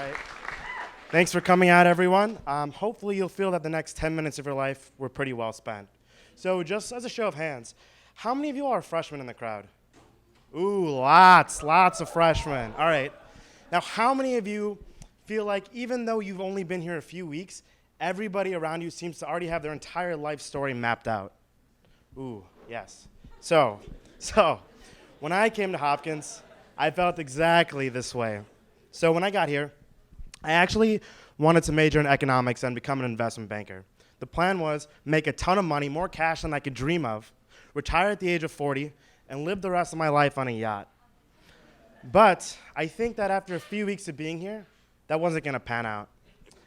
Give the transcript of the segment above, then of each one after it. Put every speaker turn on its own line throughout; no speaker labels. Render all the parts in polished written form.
right. Thanks for coming out, everyone. Hopefully you'll feel that the next 10 minutes of your life were pretty well spent. So just as a show of hands, how many of you are freshmen in the crowd? Ooh, lots of freshmen. All right. Now, how many of you feel like even though you've only been here a few weeks, everybody around you seems to already have their entire life story mapped out? Ooh, yes. So, when I came to Hopkins, I felt exactly this way. So when I got here, I actually wanted to major in economics and become an investment banker. The plan was make a ton of money, more cash than I could dream of, retire at the age of 40, and live the rest of my life on a yacht. But I think that after a few weeks of being here, that wasn't going to pan out.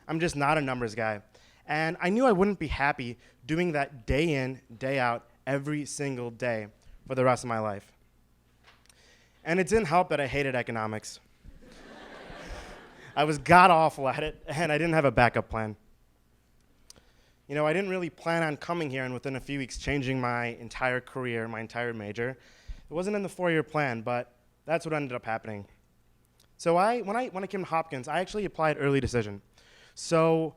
I'm just not a numbers guy. And I knew I wouldn't be happy doing that day in, day out, every single day for the rest of my life. And it didn't help that I hated economics. I was god-awful at it, and I didn't have a backup plan. You know, I didn't really plan on coming here and within a few weeks changing my entire career, my entire major. It wasn't in the 4-year plan, but that's what ended up happening. So when I came to Hopkins, I actually applied early decision. So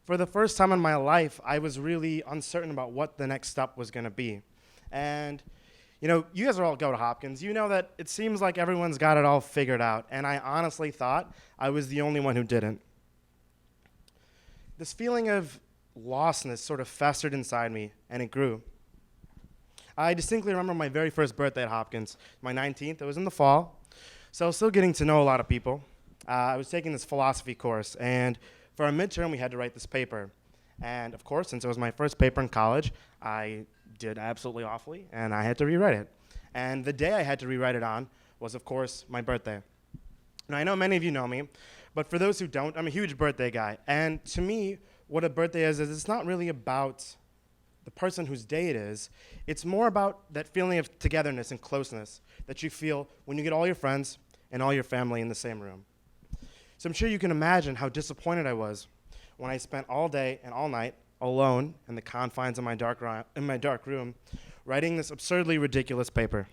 for the first time in my life, I was really uncertain about what the next step was going to be. And you know, you guys all go to Hopkins. You know that it seems like everyone's got it all figured out, and I honestly thought I was the only one who didn't. This feeling of lostness sort of festered inside me, and it grew. I distinctly remember my very first birthday at Hopkins, my 19th. It was in the fall, so I was still getting to know a lot of people. I was taking this philosophy course, and for our midterm, we had to write this paper. And of course, since it was my first paper in college, I did absolutely awfully, and I had to rewrite it. And the day I had to rewrite it on was, of course, my birthday. Now, I know many of you know me, but for those who don't, I'm a huge birthday guy. And to me, what a birthday is it's not really about the person whose day it is. It's more about that feeling of togetherness and closeness that you feel when you get all your friends and all your family in the same room. So I'm sure you can imagine how disappointed I was when I spent all day and all night alone in the confines of my dark room, writing this absurdly ridiculous paper.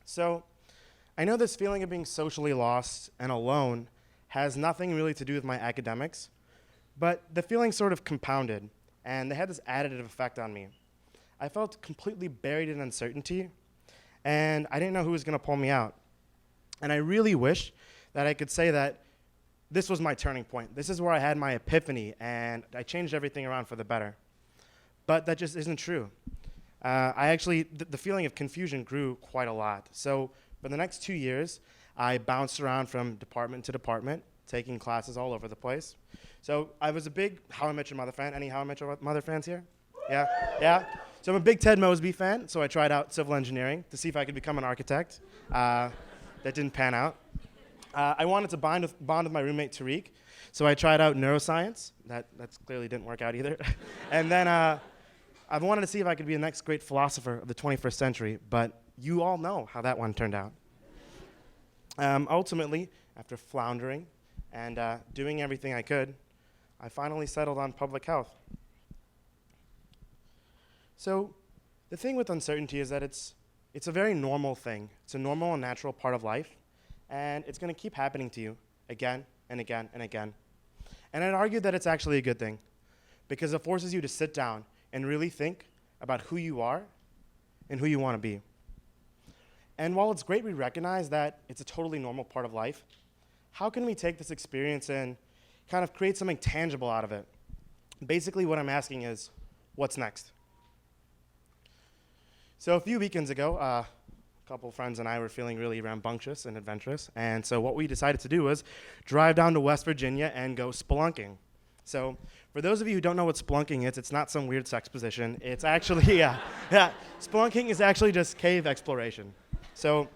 So I know this feeling of being socially lost and alone has nothing really to do with my academics, but the feeling sort of compounded, and they had this additive effect on me. I felt completely buried in uncertainty, and I didn't know who was going to pull me out. And I really wish that I could say that this was my turning point. This is where I had my epiphany, and I changed everything around for the better. But that just isn't true. The feeling of confusion grew quite a lot. So for the next 2 years, I bounced around from department to department, taking classes all over the place. So I was a big How I Met Your Mother fan. Any How I Met Your Mother fans here? Yeah? Yeah? So I'm a big Ted Mosby fan, so I tried out civil engineering to see if I could become an architect. That didn't pan out. I wanted to bond with my roommate Tariq, so I tried out neuroscience. That clearly didn't work out either. And then I wanted to see if I could be the next great philosopher of the 21st century, but you all know how that one turned out. Ultimately, after floundering and doing everything I could, I finally settled on public health. So the thing with uncertainty is that it's a very normal thing. It's a normal and natural part of life. And it's going to keep happening to you again and again and again. And I'd argue that it's actually a good thing because it forces you to sit down and really think about who you are and who you want to be. And while it's great we recognize that it's a totally normal part of life, how can we take this experience and kind of create something tangible out of it? Basically, what I'm asking is, what's next? So a few weekends ago, a couple friends and I were feeling really rambunctious and adventurous, and so what we decided to do was drive down to West Virginia and go spelunking. So for those of you who don't know what spelunking is, it's not some weird sex position. It's actually, spelunking is actually just cave exploration. So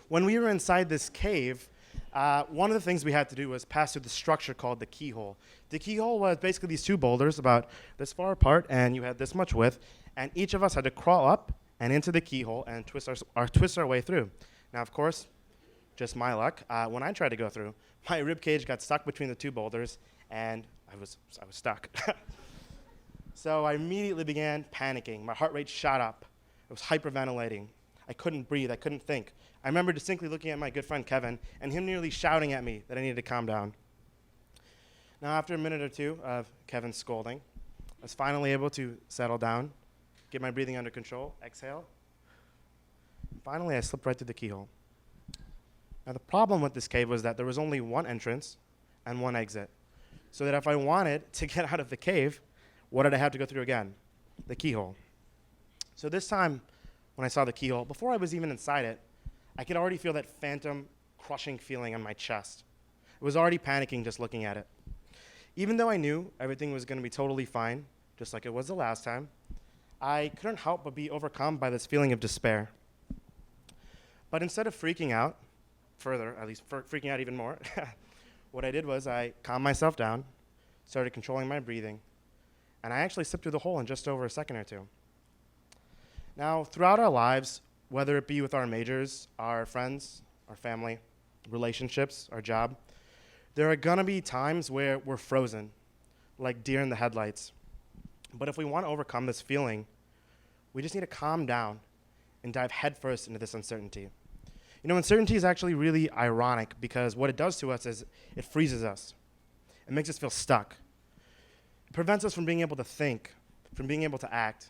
when we were inside this cave, one of the things we had to do was pass through the structure called the keyhole. The keyhole was basically these two boulders about this far apart, and you had this much width, and each of us had to crawl up and into the keyhole and twist our way through. Now, of course, just my luck, when I tried to go through, my rib cage got stuck between the two boulders, and I was stuck. So I immediately began panicking. My heart rate shot up. I was hyperventilating. I couldn't breathe. I couldn't think. I remember distinctly looking at my good friend Kevin and him nearly shouting at me that I needed to calm down. Now, after a minute or two of Kevin's scolding, I was finally able to settle down, get my breathing under control, exhale. Finally, I slipped right through the keyhole. Now, the problem with this cave was that there was only one entrance and one exit. So that if I wanted to get out of the cave, what did I have to go through again? The keyhole. So this time, when I saw the keyhole, before I was even inside it, I could already feel that phantom crushing feeling on my chest. I was already panicking just looking at it. Even though I knew everything was going to be totally fine, just like it was the last time, I couldn't help but be overcome by this feeling of despair. But instead of freaking out further, at least freaking out even more, what I did was I calmed myself down, started controlling my breathing, and I actually slipped through the hole in just over a second or two. Now, throughout our lives, whether it be with our majors, our friends, our family, relationships, our job, there are gonna be times where we're frozen, like deer in the headlights. But if we want to overcome this feeling, we just need to calm down and dive headfirst into this uncertainty. You know, uncertainty is actually really ironic because what it does to us is it freezes us. It makes us feel stuck. It prevents us from being able to think, from being able to act.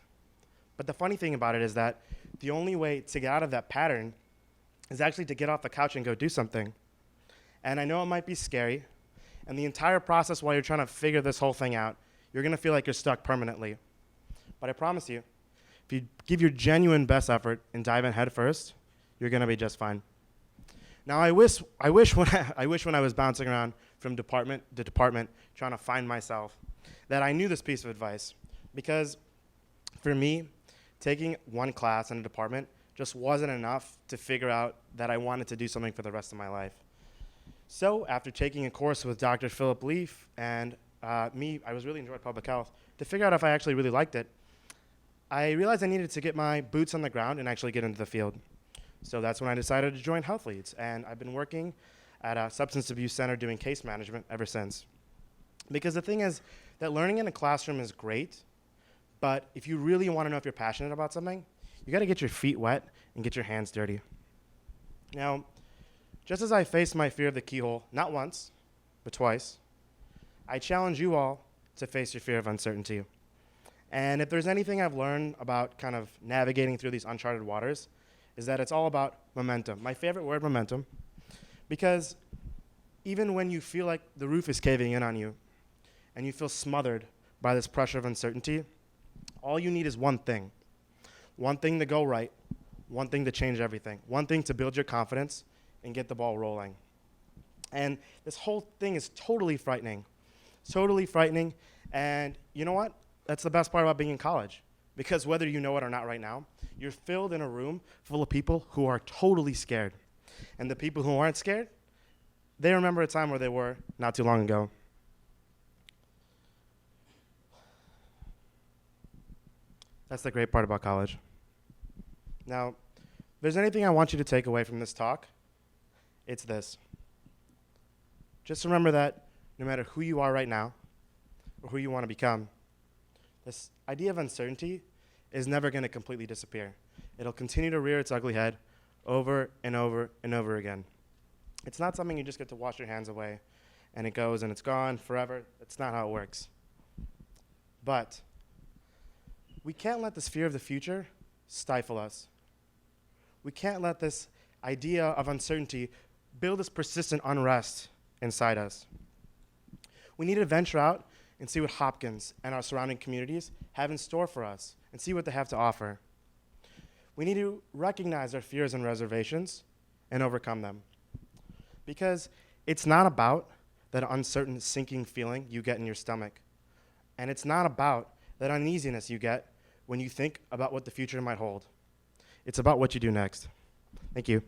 But the funny thing about it is that the only way to get out of that pattern is actually to get off the couch and go do something. And I know it might be scary, and the entire process while you're trying to figure this whole thing out, you're gonna feel like you're stuck permanently. But I promise you, if you give your genuine best effort and dive in head first, you're gonna be just fine. Now, I wish when I was bouncing around from department to department trying to find myself, that I knew this piece of advice. Because for me, taking one class in a department just wasn't enough to figure out that I wanted to do something for the rest of my life. So after taking a course with Dr. Philip Leaf and I was really enjoying public health, to figure out if I actually really liked it, I realized I needed to get my boots on the ground and actually get into the field. So that's when I decided to join Health Leads, and I've been working at a substance abuse center doing case management ever since. Because the thing is that learning in a classroom is great, but if you really want to know if you're passionate about something, you got to get your feet wet and get your hands dirty. Now, just as I faced my fear of the keyhole, not once, but twice, I challenge you all to face your fear of uncertainty. And if there's anything I've learned about kind of navigating through these uncharted waters, is that it's all about momentum. My favorite word, momentum, because even when you feel like the roof is caving in on you and you feel smothered by this pressure of uncertainty, all you need is one thing to go right, one thing to change everything, one thing to build your confidence and get the ball rolling. And this whole thing is totally frightening, and you know what? That's the best part about being in college, because whether you know it or not right now, you're filled in a room full of people who are totally scared. And the people who aren't scared, they remember a time where they were not too long ago. That's the great part about college. Now, if there's anything I want you to take away from this talk, it's this. Just remember that no matter who you are right now or who you want to become, this idea of uncertainty is never going to completely disappear. It'll continue to rear its ugly head over and over and over again. It's not something you just get to wash your hands away and it goes and it's gone forever. That's not how it works. But we can't let this fear of the future stifle us. We can't let this idea of uncertainty build this persistent unrest inside us. We need to venture out and see what Hopkins and our surrounding communities have in store for us and see what they have to offer. We need to recognize our fears and reservations and overcome them. Because it's not about that uncertain sinking feeling you get in your stomach. And it's not about that uneasiness you get when you think about what the future might hold. It's about what you do next. Thank you.